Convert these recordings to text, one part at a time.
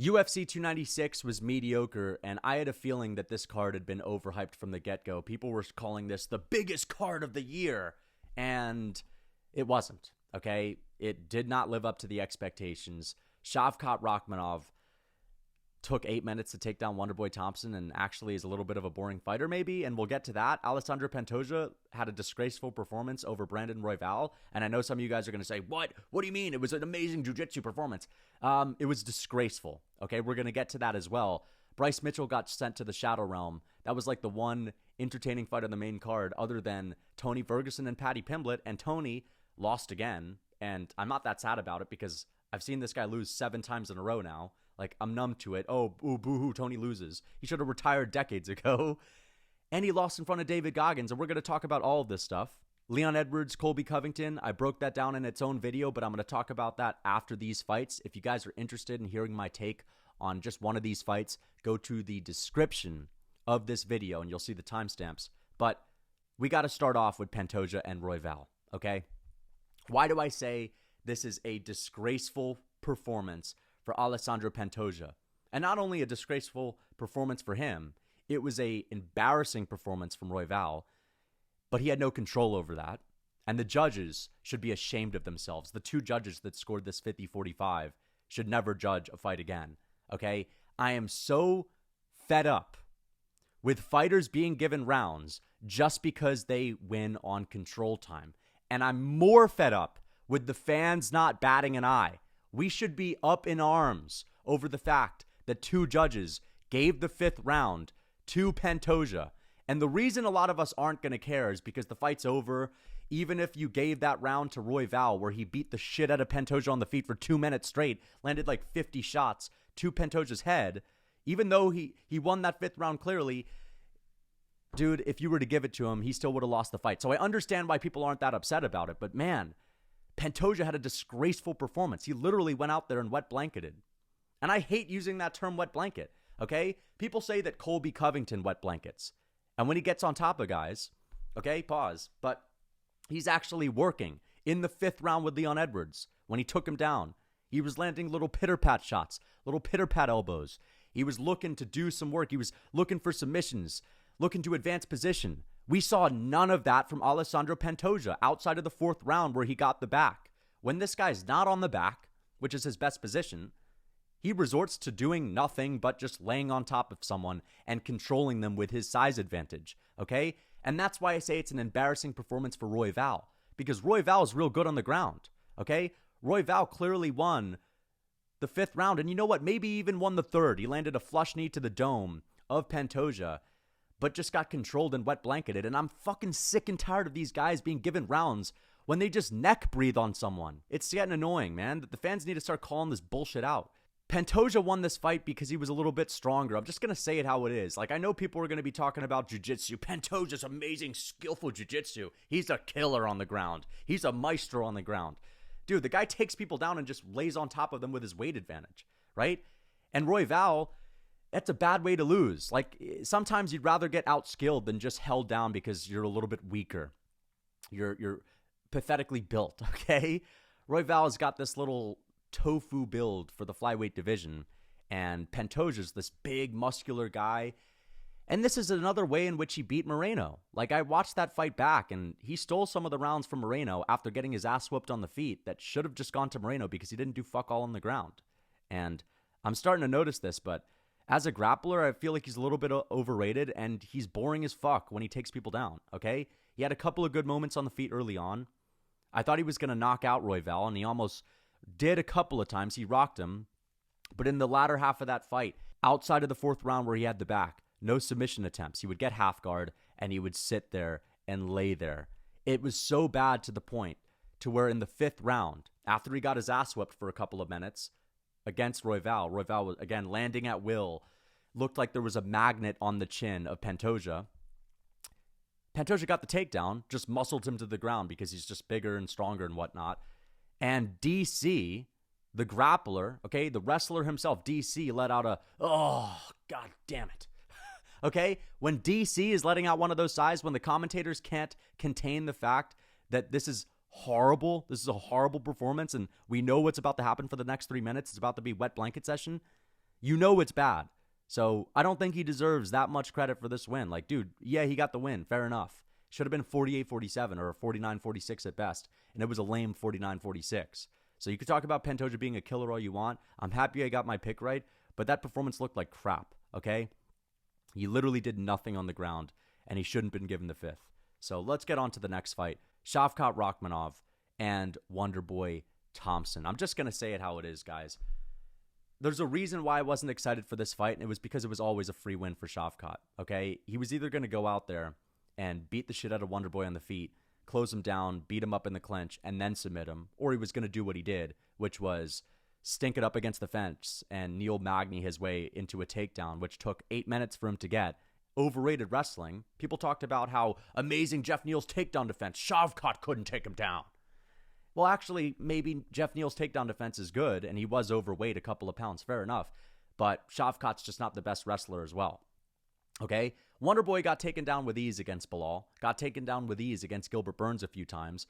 UFC 296 was mediocre, and I had a feeling that this card had been overhyped from the get-go. People were calling this the biggest card of the year, and it wasn't, okay? It did not live up to the expectations. Shavkat Rakhmonov took 8 minutes to take down Wonderboy Thompson and actually is a little bit of a boring fighter maybe, and we'll get to that. Alexandre Pantoja had a disgraceful performance over Brandon Royval, and I know some of you guys are going to say, what do you mean? It was an amazing jiu-jitsu performance. It was disgraceful, okay? We're going to get to that as well. Bryce Mitchell got sent to the Shadow Realm. That was like the one entertaining fight on the main card other than Tony Ferguson and Paddy Pimblett, and Tony lost again, and I'm not that sad about it because I've seen this guy lose 7 times in a row now. Like, I'm numb to it. Oh, boo-hoo, Tony loses. He should have retired decades ago. And he lost in front of David Goggins, and we're going to talk about all of this stuff. Leon Edwards, Colby Covington, I broke that down in its own video, but I'm going to talk about that after these fights. If you guys are interested in hearing my take on just one of these fights, go to the description of this video, and you'll see the timestamps. But we got to start off with Pantoja and Royval, okay? Why do I say this is a disgraceful performance for Alexandre Pantoja? And not only a disgraceful performance for him, it was a embarrassing performance from Royval, but he had no control over that. And the judges should be ashamed of themselves. The 2 judges that scored this 50-45 should never judge a fight again, okay? I am so fed up with fighters being given rounds just because they win on control time. And I'm more fed up with the fans not batting an eye. We should be up in arms over the fact that 2 judges gave the 5th round to Pantoja. And the reason a lot of us aren't going to care is because the fight's over. Even if you gave that round to Royval where he beat the shit out of Pantoja on the feet for 2 minutes straight, landed like 50 shots to Pantoja's head, even though he won that 5th round clearly, dude, if you were to give it to him, he still would have lost the fight. So I understand why people aren't that upset about it, but man, Pantoja had a disgraceful performance. He literally went out there and wet blanketed. And I hate using that term wet blanket, okay? People say that Colby Covington wet blankets. And when he gets on top of guys, okay, pause, but he's actually working. In the 5th round with Leon Edwards, when he took him down, he was landing little pitter-pat shots, little pitter-pat elbows. He was looking to do some work. He was looking for submissions, looking to advance position. We saw none of that from Alexandre Pantoja outside of the 4th round where he got the back. When this guy's not on the back, which is his best position, he resorts to doing nothing but just laying on top of someone and controlling them with his size advantage, okay? And that's why I say it's an embarrassing performance for Royval, because Royval is real good on the ground, okay? Royval clearly won the 5th round, and you know what? Maybe even won the 3rd. He landed a flush knee to the dome of Pantoja, but just got controlled and wet blanketed. And I'm fucking sick and tired of these guys being given rounds when they just neck breathe on someone. It's getting annoying, man. The fans need to start calling this bullshit out. Pantoja won this fight because he was a little bit stronger. I'm just going to say it how it is. Like, I know people are going to be talking about jiu-jitsu. Pantoja's amazing, skillful jiu-jitsu. He's a killer on the ground. He's a maestro on the ground. Dude, the guy takes people down and just lays on top of them with his weight advantage, right? And Royval, that's a bad way to lose. Like, sometimes you'd rather get outskilled than just held down because you're a little bit weaker. You're pathetically built, okay? Royval has got this little tofu build for the flyweight division, and Pantoja's this big, muscular guy. And this is another way in which he beat Moreno. Like, I watched that fight back, and he stole some of the rounds from Moreno after getting his ass whooped on the feet that should have just gone to Moreno because he didn't do fuck all on the ground. And I'm starting to notice this, but as a grappler, I feel like he's a little bit overrated, and he's boring as fuck when he takes people down, okay? He had a couple of good moments on the feet early on. I thought he was going to knock out Royval, and he almost did a couple of times. He rocked him. But in the latter half of that fight, outside of the 4th round where he had the back, no submission attempts. He would get half guard, and he would sit there and lay there. It was so bad to the point to where in the 5th round, after he got his ass whipped for a couple of minutes against Royval was, again, landing at will, looked like there was a magnet on the chin of Pantoja. Pantoja got the takedown, just muscled him to the ground because he's just bigger and stronger and whatnot. And DC, the grappler, okay, the wrestler himself, DC, let out a, oh, god damn it. Okay, when DC is letting out one of those sighs, when the commentators can't contain the fact that this is horrible, this is a horrible performance, and we know what's about to happen for the next 3 minutes, it's about to be wet blanket session, You know it's bad. So I don't think he deserves that much credit for this win. Like, dude, yeah, he got the win. Fair enough. Should have been 48-47 or 49-46 at best. And it was a lame 49-46. So you could talk about Pantoja being a killer all you want. I'm happy I got my pick right. But that performance looked like crap, okay? He literally did nothing on the ground. And he shouldn't have been given the fifth. So let's get on to the next fight. Shavkat Rakhmonov and Wonderboy Thompson. I'm just going to say it how it is, guys. There's a reason why I wasn't excited for this fight, and it was because it was always a free win for Shavkat, okay? He was either going to go out there and beat the shit out of Wonderboy on the feet, close him down, beat him up in the clinch, and then submit him, or he was going to do what he did, which was stink it up against the fence and Neil Magny his way into a takedown, which took 8 minutes for him to get. Overrated wrestling. People talked about how amazing Jeff Neal's takedown defense. Shavkat couldn't take him down. Well, actually, maybe Jeff Neal's takedown defense is good, and he was overweight a couple of pounds. Fair enough. But Shavkat's just not the best wrestler as well. Okay? Wonderboy got taken down with ease against Bilal. Got taken down with ease against Gilbert Burns a few times.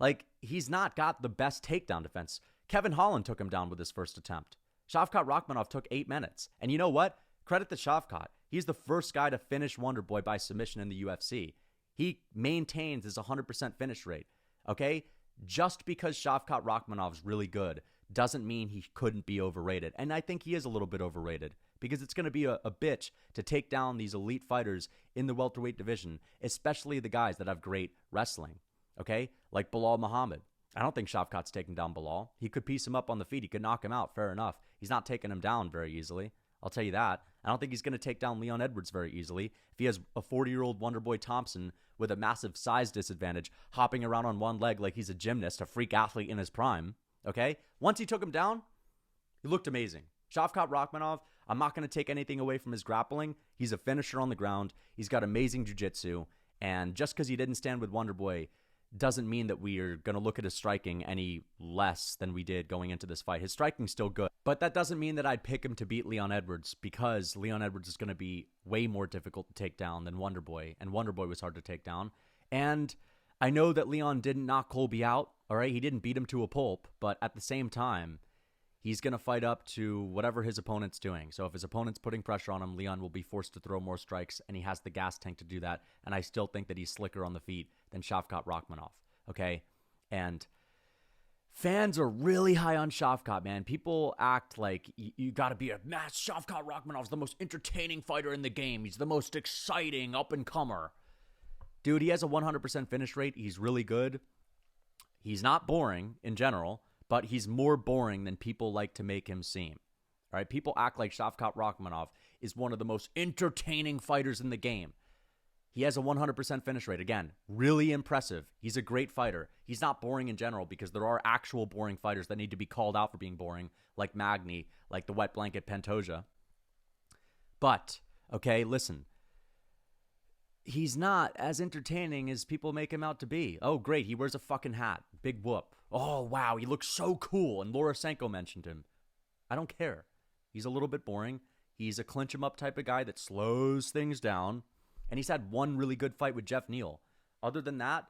Like, he's not got the best takedown defense. Kevin Holland took him down with his first attempt. Shavkat Rakhmonov took 8 minutes. And you know what? Credit to Shavkat. He's the first guy to finish Wonderboy by submission in the UFC. He maintains his 100% finish rate. Okay? Just because Shavkat Rakhmonov's really good doesn't mean he couldn't be overrated. And I think he is a little bit overrated because it's going to be a bitch to take down these elite fighters in the welterweight division, especially the guys that have great wrestling, okay? Like Bilal Muhammad. I don't think Shavkat's taking down Bilal. He could piece him up on the feet. He could knock him out, fair enough. He's not taking him down very easily. I'll tell you that. I don't think he's going to take down Leon Edwards very easily. If he has a 40-year-old Wonderboy Thompson with a massive size disadvantage, hopping around on one leg like he's a gymnast, a freak athlete in his prime, okay? Once he took him down, he looked amazing. Shavkat Rakhmonov, I'm not going to take anything away from his grappling. He's a finisher on the ground. He's got amazing jiu-jitsu. And just because he didn't stand with Wonderboy doesn't mean that we are going to look at his striking any less than we did going into this fight. His striking's still good. But that doesn't mean that I'd pick him to beat Leon Edwards because Leon Edwards is going to be way more difficult to take down than Wonderboy. And Wonderboy was hard to take down. And I know that Leon didn't knock Colby out. All right, he didn't beat him to a pulp. But at the same time, he's going to fight up to whatever his opponent's doing. So if his opponent's putting pressure on him, Leon will be forced to throw more strikes, and he has the gas tank to do that. And I still think that he's slicker on the feet than Shavkat Rakhmonov, okay? And fans are really high on Shavkat, man. People act like you got to be a mass. Shavkat Rakhmonov's the most entertaining fighter in the game. He's the most exciting up-and-comer. Dude, he has a 100% finish rate. He's really good. He's not boring in general, but he's more boring than people like to make him seem. All right, people act like Shavkat Rakhmonov is one of the most entertaining fighters in the game. He has a 100% finish rate. Again, really impressive. He's a great fighter. He's not boring in general because there are actual boring fighters that need to be called out for being boring, like Magny, like the wet blanket Pantoja. But, okay, listen. He's not as entertaining as people make him out to be. Oh, great, he wears a fucking hat. Big whoop. Oh, wow, he looks so cool. And Laura Sanko mentioned him. I don't care. He's a little bit boring. He's a clinch him up type of guy that slows things down. And he's had one really good fight with Jeff Neal. Other than that,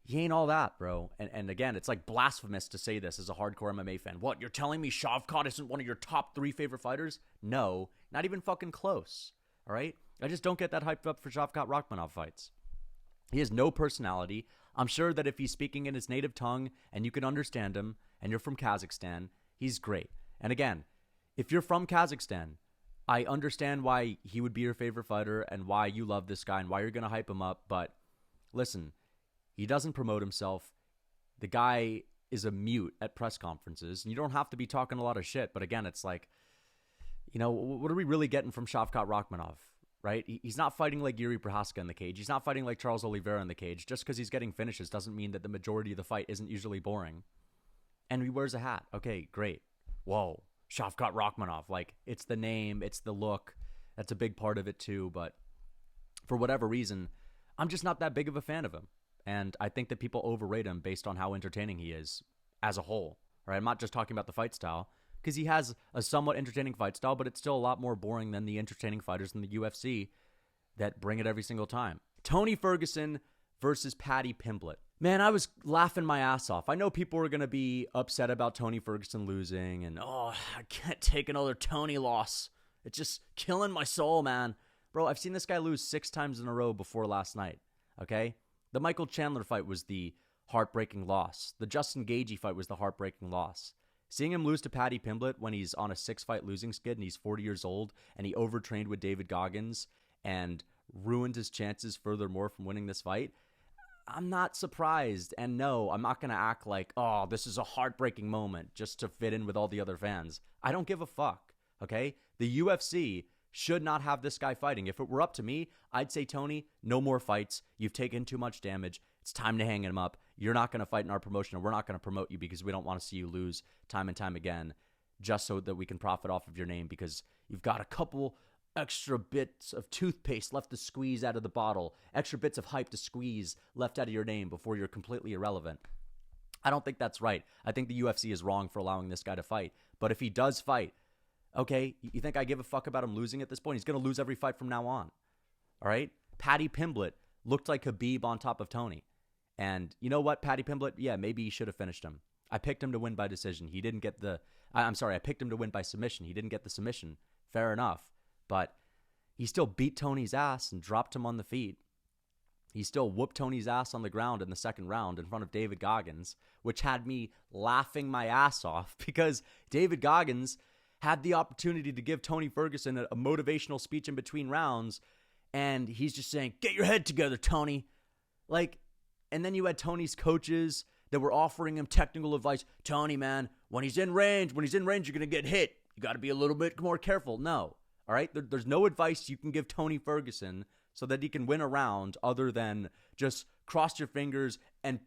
he ain't all that, bro. And again, it's like blasphemous to say this as a hardcore MMA fan. What, you're telling me Shavkat isn't one of your top 3 favorite fighters? No, not even fucking close. All right? I just don't get that hyped up for Shavkat Rakhmonov fights. He has no personality. I'm sure that if he's speaking in his native tongue and you can understand him and you're from Kazakhstan, he's great. And again, if you're from Kazakhstan, I understand why he would be your favorite fighter and why you love this guy and why you're going to hype him up. But listen, he doesn't promote himself. The guy is a mute at press conferences. And you don't have to be talking a lot of shit. But again, it's like, you know, what are we really getting from Shavkat Rakhmonov? Right? He's not fighting like Yuri Prohaska in the cage. He's not fighting like Charles Oliveira in the cage. Just because he's getting finishes doesn't mean that the majority of the fight isn't usually boring. And he wears a hat. Okay, great. Whoa. Shavkat Rakhmonov. Like, it's the name. It's the look. That's a big part of it too. But for whatever reason, I'm just not that big of a fan of him. And I think that people overrate him based on how entertaining he is as a whole. Right? I'm not just talking about the fight style. Because he has a somewhat entertaining fight style, but it's still a lot more boring than the entertaining fighters in the UFC that bring it every single time. Tony Ferguson versus Paddy Pimblett. Man, I was laughing my ass off. I know people are going to be upset about Tony Ferguson losing and, oh, I can't take another Tony loss. It's just killing my soul, man. Bro, I've seen this guy lose 6 times in a row before last night, okay? The Michael Chandler fight was the heartbreaking loss. The Justin Gaethje fight was the heartbreaking loss. Seeing him lose to Paddy Pimblett when he's on a 6-fight losing skid and he's 40 years old and he overtrained with David Goggins and ruined his chances furthermore from winning this fight, I'm not surprised. And no, I'm not going to act like, oh, this is a heartbreaking moment just to fit in with all the other fans. I don't give a fuck, okay? The UFC should not have this guy fighting. If it were up to me, I'd say, Tony, no more fights. You've taken too much damage. It's time to hang him up. You're not going to fight in our promotion, and we're not going to promote you because we don't want to see you lose time and time again just so that we can profit off of your name because you've got a couple extra bits of toothpaste left to squeeze out of the bottle, extra bits of hype to squeeze left out of your name before you're completely irrelevant. I don't think that's right. I think the UFC is wrong for allowing this guy to fight. But if he does fight, okay, you think I give a fuck about him losing at this point? He's going to lose every fight from now on. All right? Paddy Pimblett looked like Khabib on top of Tony. And you know what, Paddy Pimblett? Yeah, maybe he should have finished him. I picked him to win by decision. He didn't get the... I picked him to win by submission. He didn't get the submission. Fair enough. But he still beat Tony's ass and dropped him on the feet. He still whooped Tony's ass on the ground in the second round in front of David Goggins, which had me laughing my ass off because David Goggins had the opportunity to give Tony Ferguson a motivational speech in between rounds, and he's just saying, get your head together, Tony. And then you had Tony's coaches that were offering him technical advice. Tony, man, when he's in range, you're going to get hit. You got to be a little bit more careful. No. All right? There's no advice you can give Tony Ferguson so that he can win a round other than just cross your fingers and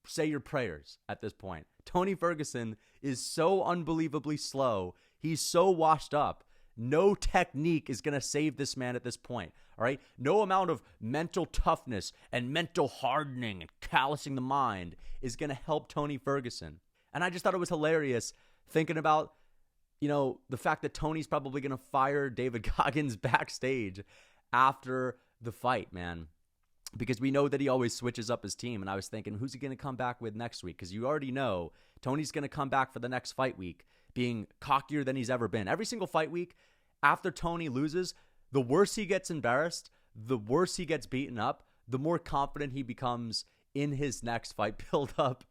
say your prayers at this point. Tony Ferguson is so unbelievably slow. He's so washed up. No technique is going to save this man at this point. All right? No amount of mental toughness and mental hardening and callousing the mind is going to help Tony Ferguson. And I just thought it was hilarious thinking about the fact that Tony's probably going to fire David Goggins backstage after the fight, man. Because we know that he always switches up his team. And I was thinking, who's he going to come back with next week? Because you already know Tony's going to come back for the next fight week being cockier than he's ever been. Every single fight week after Tony loses, the worse he gets embarrassed, the worse he gets beaten up, the more confident he becomes in his next fight build-up.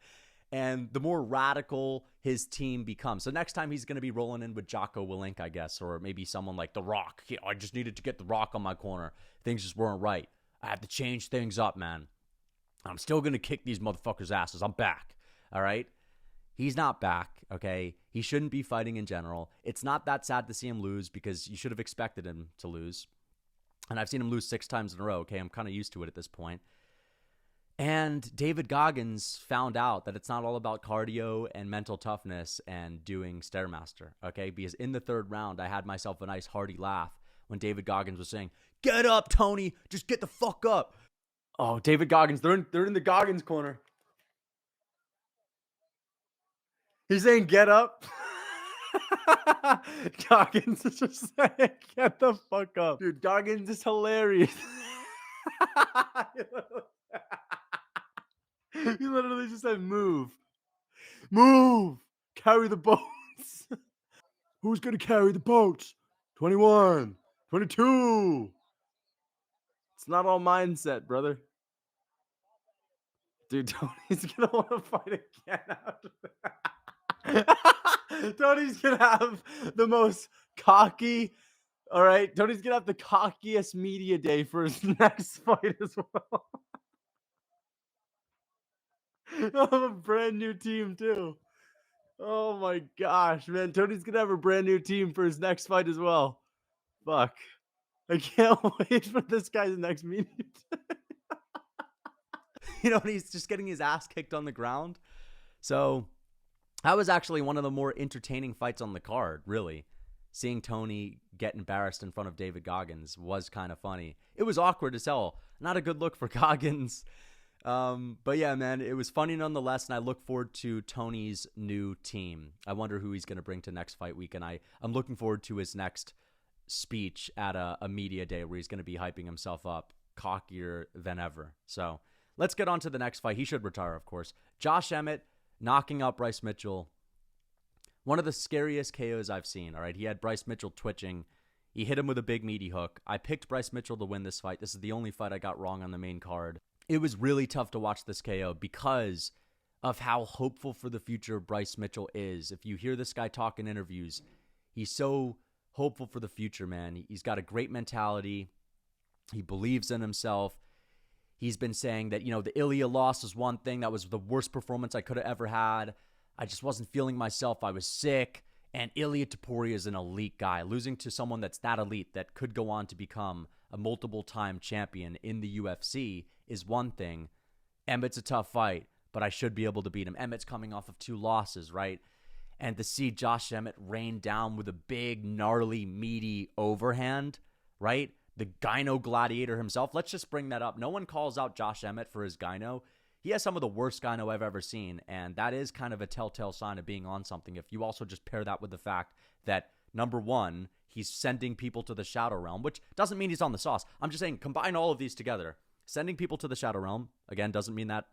And the more radical his team becomes. So next time he's going to be rolling in with Jocko Willink, I guess, or maybe someone like The Rock. I just needed to get The Rock on my corner. Things just weren't right. I have to change things up, man. I'm still going to kick these motherfuckers' asses. I'm back. All right? He's not back, okay? He shouldn't be fighting in general. It's not that sad to see him lose because you should have expected him to lose. And I've seen him lose 6 times in a row, okay? I'm kind of used to it at this point. And David Goggins found out that it's not all about cardio and mental toughness and doing Stairmaster, okay? Because in the 3rd round, I had myself a nice hearty laugh when David Goggins was saying, get up, Tony. Just get the fuck up. Oh, David Goggins. They're in the Goggins corner. He's saying, get up. Goggins is just saying, get the fuck up. Dude, Goggins is hilarious. He literally just said, move. Move. Carry the boats. Who's going to carry the boats? 21. 22. It's not all mindset, brother. Dude, Tony's going to want to fight again after that. Tony's going to have the most cocky, all right? Tony's going to have the cockiest media day for his next fight as well. He'll have a brand new team, too. Oh, my gosh, man. Tony's going to have a brand new team for his next fight as well. Fuck. I can't wait for this guy's next meeting. He's just getting his ass kicked on the ground. So that was actually one of the more entertaining fights on the card, really. Seeing Tony get embarrassed in front of David Goggins was kind of funny. It was awkward as hell. Not a good look for Goggins. But yeah, man, it was funny nonetheless, and I look forward to Tony's new team. I wonder who he's going to bring to next fight week, and I'm looking forward to his next speech at a media day where he's going to be hyping himself up cockier than ever. So let's get on to the next fight. He should retire, of course. Josh Emmett knocking out Bryce Mitchell. One of the scariest KOs I've seen, all right? He had Bryce Mitchell twitching. He hit him with a big meaty hook. I picked Bryce Mitchell to win this fight. This is the only fight I got wrong on the main card. It was really tough to watch this KO because of how hopeful for the future Bryce Mitchell is. If you hear this guy talk in interviews, he's so hopeful for the future, man. He's got a great mentality. He believes in himself. He's been saying that, the Ilya loss was one thing. That was the worst performance I could have ever had. I just wasn't feeling myself. I was sick. And Ilya Topuria is an elite guy. Losing to someone that's that elite that could go on to become a multiple-time champion in the UFC is one thing. Emmett's a tough fight, but I should be able to beat him. Emmett's coming off of 2 losses, right? And to see Josh Emmett rain down with a big, gnarly, meaty overhand, right? The gyno gladiator himself. Let's just bring that up. No one calls out Josh Emmett for his gyno. He has some of the worst gyno I've ever seen, and that is kind of a telltale sign of being on something. If you also just pair that with the fact that, number one, he's sending people to the Shadow Realm, which doesn't mean he's on the sauce. I'm just saying, combine all of these together. Sending people to the Shadow Realm, again, doesn't mean that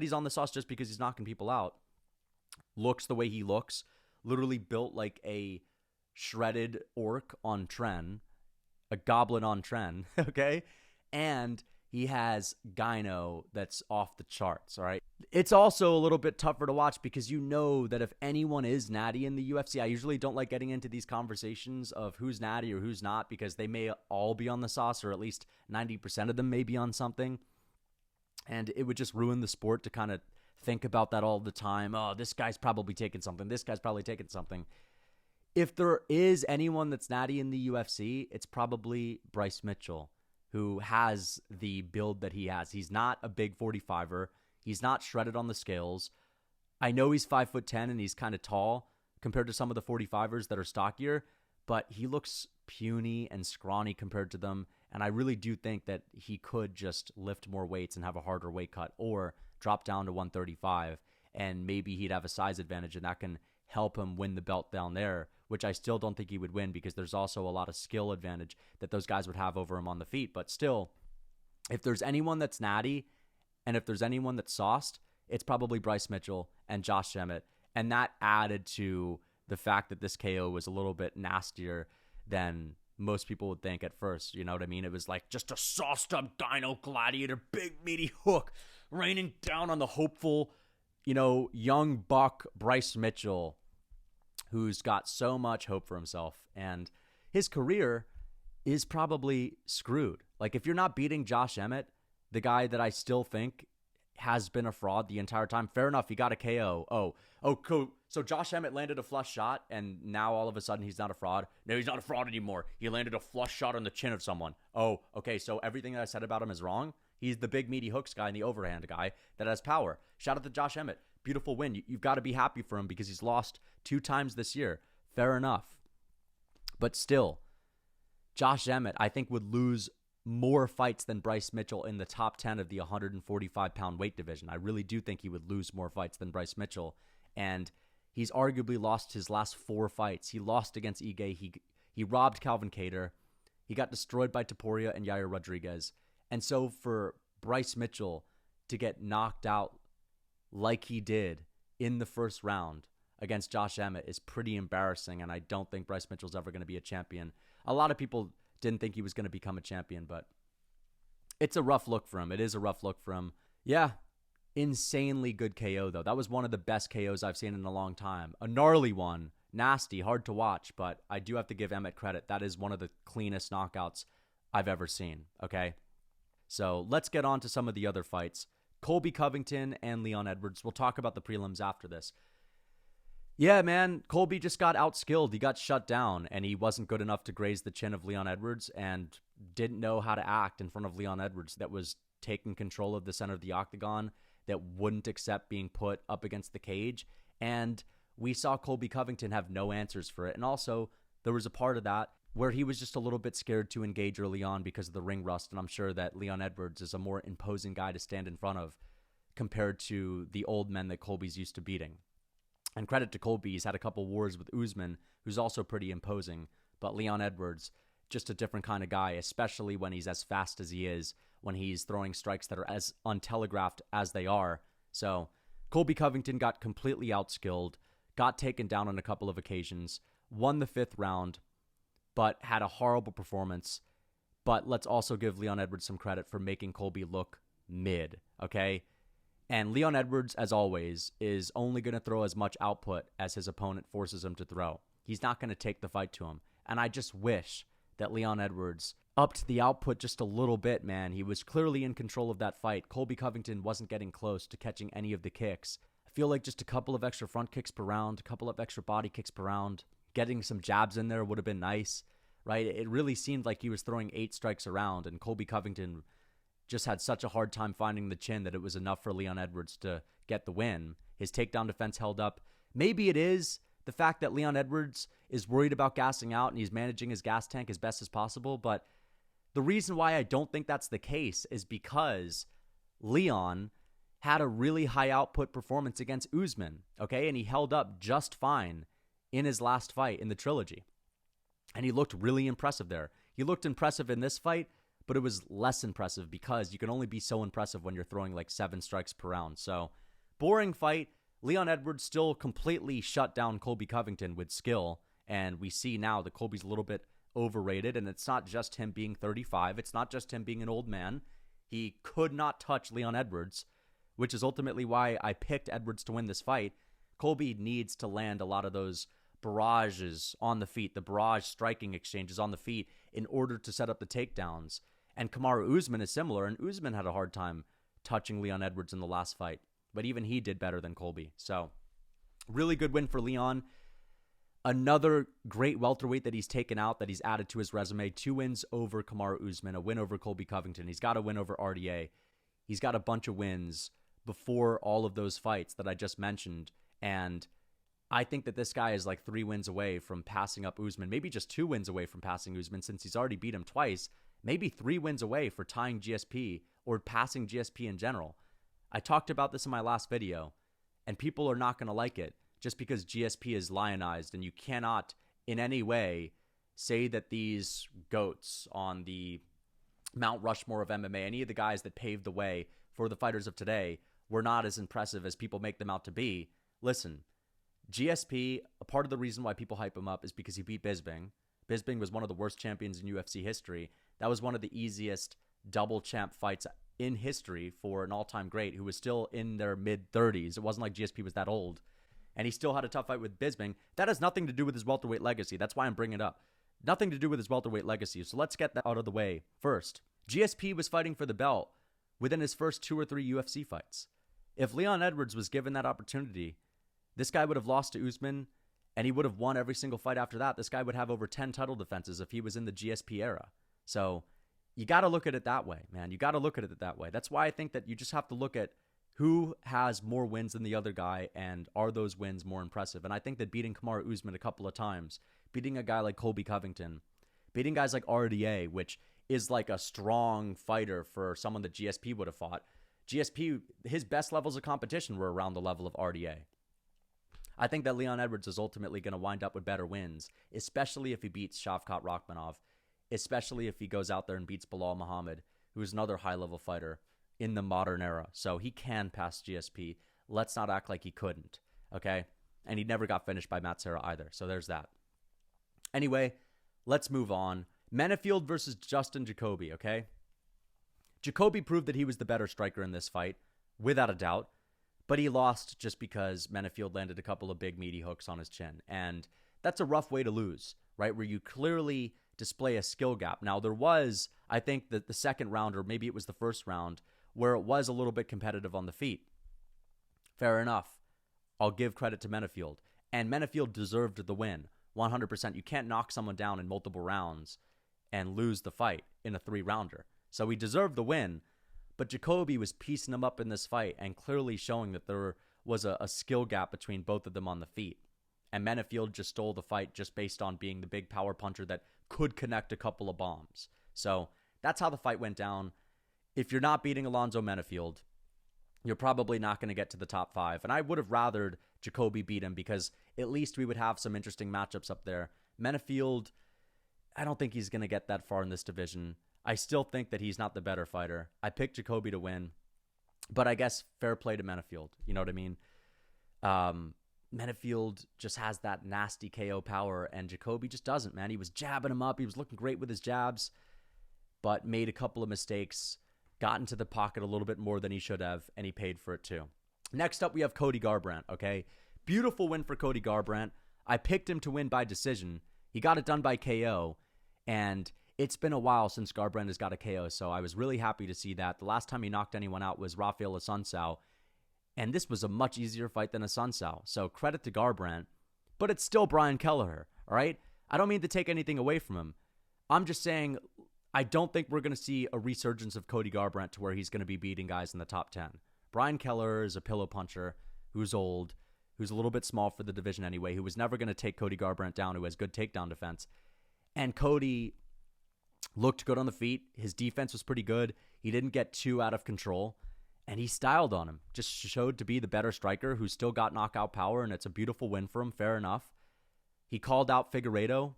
he's on the sauce just because he's knocking people out. Looks the way he looks, literally built like a shredded orc on Tren, a goblin on Tren, okay? And he has gyno that's off the charts, all right? It's also a little bit tougher to watch because you know that if anyone is natty in the UFC, I usually don't like getting into these conversations of who's natty or who's not because they may all be on the sauce or at least 90% of them may be on something. And it would just ruin the sport to kind of think about that all the time. Oh, this guy's probably taking something. This guy's probably taking something. If there is anyone that's natty in the UFC, it's probably Bryce Mitchell, who has the build that he has. He's not a big 45er. He's not shredded on the scales. I know he's 5'10" and he's kind of tall compared to some of the 45ers that are stockier, but he looks puny and scrawny compared to them. And I really do think that he could just lift more weights and have a harder weight cut or drop down to 135 and maybe he'd have a size advantage and that can help him win the belt down there, which I still don't think he would win because there's also a lot of skill advantage that those guys would have over him on the feet. But still, if there's anyone that's natty and if there's anyone that's sauced, it's probably Bryce Mitchell and Josh Emmett. And that added to the fact that this KO was a little bit nastier than most people would think at first. You know what I mean? It was like just a sauced up gyno gladiator, big meaty hook raining down on the hopeful, young buck Bryce Mitchell, who's got so much hope for himself. And his career is probably screwed. Like, if you're not beating Josh Emmett, the guy that I still think has been a fraud the entire time, fair enough, he got a KO. Cool. So Josh Emmett landed a flush shot, and now all of a sudden he's not a fraud? No, he's not a fraud anymore. He landed a flush shot on the chin of someone. Oh, okay, so everything that I said about him is wrong? He's the big meaty hooks guy and the overhand guy that has power. Shout out to Josh Emmett. Beautiful win. You've got to be happy for him because he's lost 2 times this year. Fair enough. But still, Josh Emmett, I think, would lose more fights than Bryce Mitchell in the top 10 of the 145-pound weight division. I really do think he would lose more fights than Bryce Mitchell. And he's arguably lost his last 4 fights. He lost against Ige. He robbed Calvin Kattar. He got destroyed by Topuria and Yair Rodriguez. And so for Bryce Mitchell to get knocked out like he did in the first round against Josh Emmett is pretty embarrassing, and I don't think Bryce Mitchell's ever going to be a champion. A lot of people didn't think he was going to become a champion, but it's a rough look for him. It is a rough look for him. Yeah, insanely good KO, though. That was one of the best KOs I've seen in a long time. A gnarly one, nasty, hard to watch, but I do have to give Emmett credit. That is one of the cleanest knockouts I've ever seen, okay? So let's get on to some of the other fights. Colby Covington and Leon Edwards. We'll talk about the prelims after this. Yeah, man, Colby just got outskilled. He got shut down, and he wasn't good enough to graze the chin of Leon Edwards and didn't know how to act in front of Leon Edwards that was taking control of the center of the octagon, that wouldn't accept being put up against the cage. And we saw Colby Covington have no answers for it. And also, there was a part of that where he was just a little bit scared to engage early on because of the ring rust. And I'm sure that Leon Edwards is a more imposing guy to stand in front of compared to the old men that Colby's used to beating. And credit to Colby, he's had a couple wars with Usman, who's also pretty imposing. But Leon Edwards, just a different kind of guy, especially when he's as fast as he is, when he's throwing strikes that are as untelegraphed as they are. So Colby Covington got completely outskilled, got taken down on a couple of occasions, won the 5th round, but had a horrible performance. But let's also give Leon Edwards some credit for making Colby look mid, okay? And Leon Edwards, as always, is only going to throw as much output as his opponent forces him to throw. He's not going to take the fight to him. And I just wish that Leon Edwards upped the output just a little bit, man. He was clearly in control of that fight. Colby Covington wasn't getting close to catching any of the kicks. I feel like just a couple of extra front kicks per round, a couple of extra body kicks per round, getting some jabs in there would have been nice, right? It really seemed like he was throwing 8 strikes around, and Colby Covington just had such a hard time finding the chin that it was enough for Leon Edwards to get the win. His takedown defense held up. Maybe it is the fact that Leon Edwards is worried about gassing out and he's managing his gas tank as best as possible, but the reason why I don't think that's the case is because Leon had a really high output performance against Usman, okay? And he held up just fine in his last fight in the trilogy. And he looked really impressive there. He looked impressive in this fight, but it was less impressive because you can only be so impressive when you're throwing like 7 strikes per round. So, boring fight. Leon Edwards still completely shut down Colby Covington with skill, and we see now that Colby's a little bit overrated, and it's not just him being 35. It's not just him being an old man. He could not touch Leon Edwards, which is ultimately why I picked Edwards to win this fight. Colby needs to land a lot of those barrages on the feet, the barrage striking exchanges on the feet in order to set up the takedowns. And Kamaru Usman is similar, and Usman had a hard time touching Leon Edwards in the last fight, but even he did better than Colby. So, really good win for Leon. Another great welterweight that he's taken out, that he's added to his resume. 2 wins over Kamaru Usman, a win over Colby Covington. He's got a win over RDA. He's got a bunch of wins before all of those fights that I just mentioned. And I think that this guy is like 3 wins away from passing up Usman. Maybe just 2 wins away from passing Usman since he's already beat him twice. Maybe 3 wins away for tying GSP or passing GSP in general. I talked about this in my last video, and people are not going to like it just because GSP is lionized, and you cannot in any way say that these GOATs on the Mount Rushmore of MMA, any of the guys that paved the way for the fighters of today, were not as impressive as people make them out to be. Listen, GSP, a part of the reason why people hype him up is because he beat Bisping. Bisping was one of the worst champions in UFC history. That was one of the easiest double champ fights in history for an all-time great who was still in their mid-30s. It wasn't like GSP was that old. And he still had a tough fight with Bisping. That has nothing to do with his welterweight legacy. That's why I'm bringing it up. Nothing to do with his welterweight legacy. So let's get that out of the way first. GSP was fighting for the belt within his first 2 or 3 UFC fights. If Leon Edwards was given that opportunity, this guy would have lost to Usman, and he would have won every single fight after that. This guy would have over 10 title defenses if he was in the GSP era. So you got to look at it that way, man. You got to look at it that way. That's why I think that you just have to look at who has more wins than the other guy, and are those wins more impressive? And I think that beating Kamaru Usman a couple of times, beating a guy like Colby Covington, beating guys like RDA, which is like a strong fighter for someone that GSP would have fought. GSP, his best levels of competition were around the level of RDA. I think that Leon Edwards is ultimately going to wind up with better wins, especially if he beats Shavkat Rakhmonov, especially if he goes out there and beats Bilal Muhammad, who is another high-level fighter in the modern era. So he can pass GSP. Let's not act like he couldn't, okay? And he never got finished by Matt Serra either, so there's that. Anyway, let's move on. Menifield versus Justin Jacoby, okay? Jacoby proved that he was the better striker in this fight, without a doubt, but he lost just because Menifield landed a couple of big meaty hooks on his chin. And that's a rough way to lose, right? Where you clearly display a skill gap. Now, there was, I think, the second round, or maybe it was the first round, where it was a little bit competitive on the feet. Fair enough. I'll give credit to Menifield. And Menifield deserved the win, 100%. You can't knock someone down in multiple rounds and lose the fight in a 3-rounder. So he deserved the win, but Jacoby was piecing him up in this fight and clearly showing that there was a skill gap between both of them on the feet. And Menifield just stole the fight just based on being the big power puncher that could connect a couple of bombs. So that's how the fight went down. If you're not beating Alonzo Menifield, you're probably not going to get to the top 5. And I would have rathered Jacoby beat him because at least we would have some interesting matchups up there. Menifield, I don't think he's going to get that far in this division. I still think that he's not the better fighter. I picked Jacoby to win, but I guess fair play to Menafield. You know what I mean? Menafield just has that nasty KO power, and Jacoby just doesn't, man. He was jabbing him up. He was looking great with his jabs, but made a couple of mistakes, got into the pocket a little bit more than he should have, and he paid for it too. Next up, we have Cody Garbrandt, okay? Beautiful win for Cody Garbrandt. I picked him to win by decision. He got it done by KO, and it's been a while since Garbrandt has got a KO, so I was really happy to see that. The last time he knocked anyone out was Rafael Assunção, and this was a much easier fight than Assunção, so credit to Garbrandt, but it's still Brian Kelleher, all right? I don't mean to take anything away from him. I'm just saying I don't think we're going to see a resurgence of Cody Garbrandt to where he's going to be beating guys in the top 10. Brian Kelleher is a pillow puncher who's old, who's a little bit small for the division anyway, who was never going to take Cody Garbrandt down, who has good takedown defense. And Cody looked good on the feet. His defense was pretty good. He didn't get too out of control, and he styled on him. Just showed to be the better striker who's still got knockout power, and it's a beautiful win for him. Fair enough. He called out Figueiredo.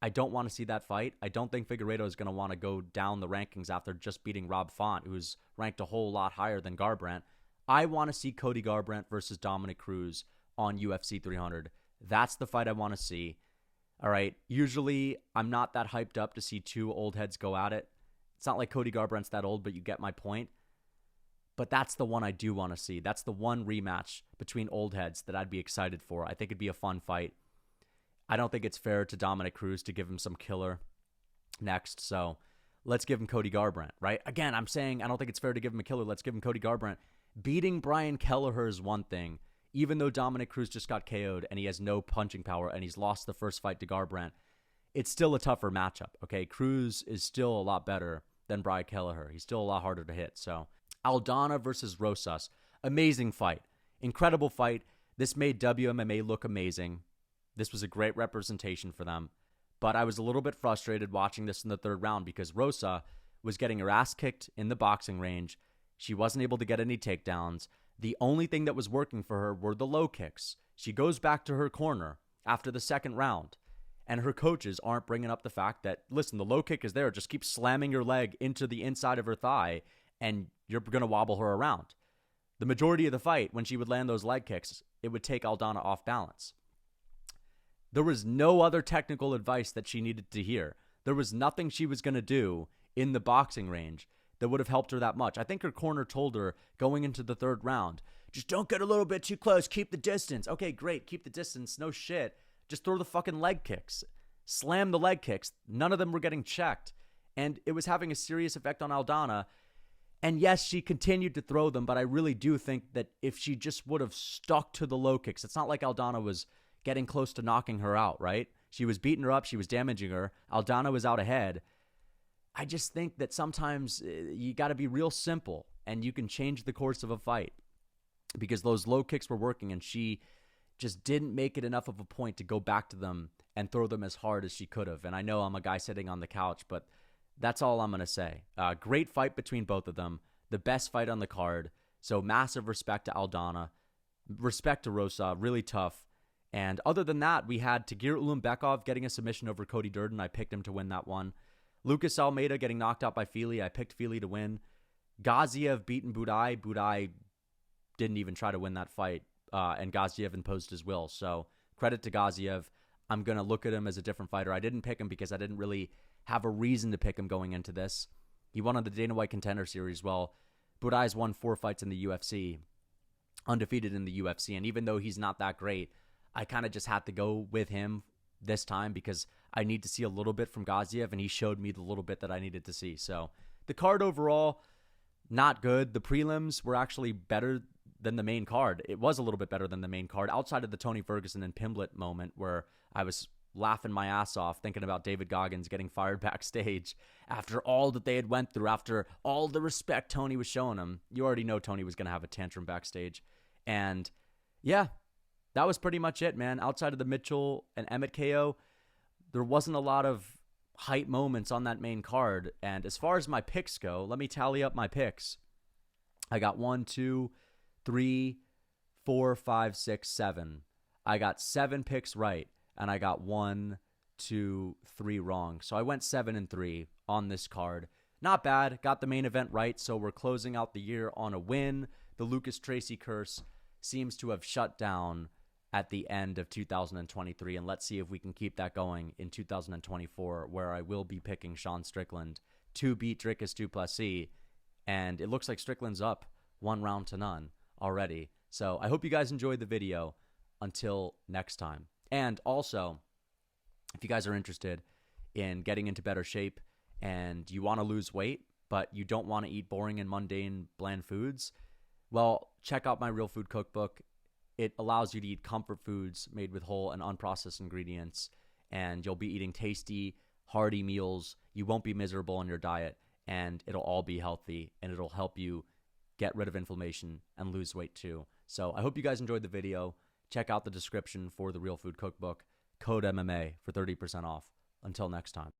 I don't want to see that fight. I don't think Figueiredo is going to want to go down the rankings after just beating Rob Font, who's ranked a whole lot higher than Garbrandt. I want to see Cody Garbrandt versus Dominic Cruz on UFC 300. That's the fight I want to see. All right. Usually, I'm not that hyped up to see two old heads go at it. It's not like Cody Garbrandt's that old, but you get my point. But that's the one I do want to see. That's the one rematch between old heads that I'd be excited for. I think it'd be a fun fight. I don't think it's fair to Dominic Cruz to give him some killer next. So let's give him Cody Garbrandt, right? Again, I'm saying I don't think it's fair to give him a killer. Let's give him Cody Garbrandt. Beating Brian Kelleher is one thing. Even though Dominic Cruz just got KO'd and he has no punching power and he's lost the first fight to Garbrandt, it's still a tougher matchup, okay? Cruz is still a lot better than Brian Kelleher. He's still a lot harder to hit. So Aldana versus Rosas. Amazing fight. Incredible fight. This made WMMA look amazing. This was a great representation for them. But I was a little bit frustrated watching this in the third round because Rosa was getting her ass kicked in the boxing range. She wasn't able to get any takedowns. The only thing that was working for her were the low kicks. She goes back to her corner after the second round, and her coaches aren't bringing up the fact that, listen, the low kick is there. Just keep slamming your leg into the inside of her thigh, and you're going to wobble her around. The majority of the fight, when she would land those leg kicks, it would take Aldana off balance. There was no other technical advice that she needed to hear. There was nothing she was going to do in the boxing range that would have helped her that much. I think her corner told her going into the third round, just don't get a little bit too close, keep the distance. Okay, great, keep the distance, no shit. Just throw the fucking leg kicks. Slam the leg kicks. None of them were getting checked. And it was having a serious effect on Aldana. And yes, she continued to throw them, but I really do think that if she just would have stuck to the low kicks, it's not like Aldana was getting close to knocking her out, right? She was beating her up. She was damaging her. Aldana was out ahead. I just think that sometimes you got to be real simple and you can change the course of a fight because those low kicks were working and she just didn't make it enough of a point to go back to them and throw them as hard as she could have. And I know I'm a guy sitting on the couch, but that's all I'm going to say. Great fight between both of them. The best fight on the card. So massive respect to Aldana. Respect to Rosa. Really tough. And other than that, we had Tagir Ulanbekov getting a submission over Cody Durden. I picked him to win that one. Lucas Almeida getting knocked out by Fili. I picked Fili to win. Gaziev beating Budai. Budai didn't even try to win that fight. And Gaziev imposed his will. So credit to Gaziev. I'm going to look at him as a different fighter. I didn't pick him because I didn't really have a reason to pick him going into this. He won on the Dana White Contender Series. Well, Budai's won 4 fights in the UFC. Undefeated in the UFC. And even though he's not that great, I kind of just had to go with him this time because I need to see a little bit from Gaziev, and he showed me the little bit that I needed to see. So the card overall, not good. The prelims were actually better than the main card. It was a little bit better than the main card outside of the Tony Ferguson and Pimblett moment where I was laughing my ass off thinking about David Goggins getting fired backstage after all that they had went through, after all the respect Tony was showing him. You already know Tony was going to have a tantrum backstage. And yeah, that was pretty much it, man. Outside of the Mitchell and Emmett KO, there wasn't a lot of hype moments on that main card. And as far as my picks go, let me tally up my picks. I got 1, 2, 3, 4, 5, 6, 7. I got 7 picks right. And I got 1, to 3 wrong. So I went 7-3 on this card. Not bad. Got the main event right, so we're closing out the year on a win. The Lucas Tracy curse seems to have shut down at the end of 2023, and let's see if we can keep that going in 2024, where I will be picking Sean Strickland to beat Dricus du Plessis, and it looks like Strickland's up 1-0 already. So I hope you guys enjoyed the video. Until next time. And also, if you guys are interested in getting into better shape and you want to lose weight, but you don't want to eat boring and mundane bland foods, well, check out my Real Food Cookbook. It allows you to eat comfort foods made with whole and unprocessed ingredients, and you'll be eating tasty, hearty meals. You won't be miserable on your diet, and it'll all be healthy, and it'll help you get rid of inflammation and lose weight too. So I hope you guys enjoyed the video. Check out the description for the Real Food Cookbook. Code MMA for 30% off. Until next time.